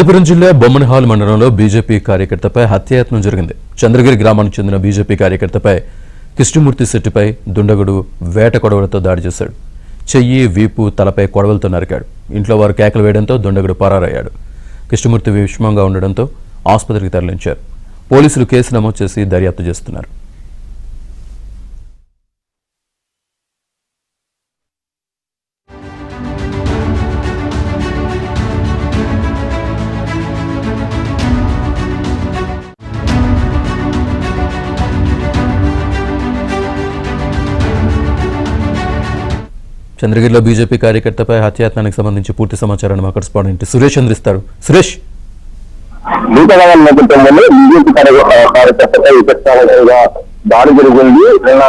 అనంతపురం జిల్లా బొమ్మనహాల్ మండలంలో బీజేపీ కార్యకర్తపై హత్యాయత్నం జరిగింది. చంద్రగిరి గ్రామానికి చెందిన బీజేపీ కార్యకర్తపై కృష్ణమూర్తి శెట్టిపై దుండగుడు వేట కొడవలతో దాడి చేశాడు. చెయ్యి, వీపు, తలపై కొడవలతో నరికాడు. ఇంట్లో వారు కేకలు వేయడంతో దుండగుడు పరారయ్యాడు. కృష్ణమూర్తి విషమంగా ఉండడంతో ఆసుపత్రికి తరలించారు. పోలీసులు కేసు నమోదు చేసి దర్యాప్తు చేస్తున్నారు. చంద్రగిరిలో బీజేపీ కార్యకర్తపై హత్యాయత్నానికి సంబంధించి పూర్తి సమాచారాన్ని మా కరెస్పాండెంట్ సురేష్ అందిస్తారు. సురేష్, నేపథ్యంలో బీజేపీ కార్యకర్తపై విపక్షాలుగా దాడి జరిగింది. నిన్న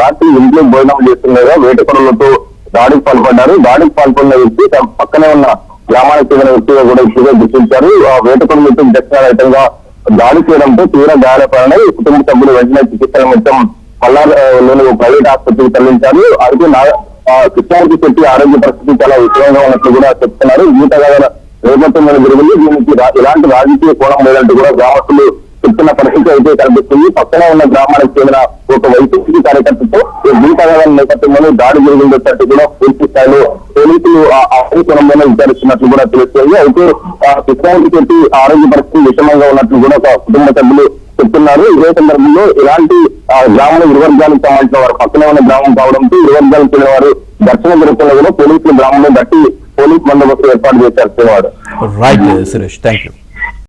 రాత్రి ఇంట్లో భోజనం చేస్తుండగా వేటకొడలతో దాడికి పాల్పడ్డారు. దాడికి పాల్పడిన వ్యక్తి తమ పక్కనే ఉన్న గ్రామానికి చెందిన వ్యక్తిగా కూడా ఇప్పుడే గుర్తించారు. వేటకొడలతో దక్షిణాయతంగా దాడి చేయడంతో తీవ్ర గాయపడిన కుటుంబ సభ్యులు వెంటనే చికిత్స నిమిత్తం పల్లారులోని ప్రైవేట్ ఆసుపత్రికి తరలించారు. అయితే కృష్ణమూర్తి శెట్టి ఆరోగ్య పరిస్థితి చాలా విషయంగా ఉన్నట్లు కూడా చెప్తున్నారు. ఈతగాల నేపథ్యంలో జరిగింది. దీనికి ఎలాంటి రాజకీయ కోణం లేదంటూ కూడా గ్రామస్తులు చెప్తున్న పరిస్థితి అయితే కనిపిస్తుంది. పక్కనే ఉన్న గ్రామానికి చెందిన ఒక వైసీపీ కార్యకర్తతో ఈతగాల నేపథ్యంలో దాడి జరిగిందంటూ కూడా పూర్తి స్థాయిలో పోలీసులు ఆ కోణంలోనే విచారిస్తున్నట్లు కూడా తెలుస్తుంది. అయితే కృష్ణమూర్తి శెట్టి ఆరోగ్య పరిస్థితి విషమంగా ఉన్నట్లు కూడా ఒక కుటుంబ సభ్యులు చెప్తున్నారు. ఇదే సందర్భంలో ఇలాంటి గ్రామంలో ఇరు వర్గాలకు సంబంధించిన వారు పక్కనే ఉన్న గ్రామం కావడంతో ఇరు వర్గాలకు చెందిన వారు దర్శనం జరుగుతున్న కూడా పోలీసులు గ్రామంలో గట్టి పోలీస్ బందోబస్తు ఏర్పాటు చేశారు. Right Suresh, thank you.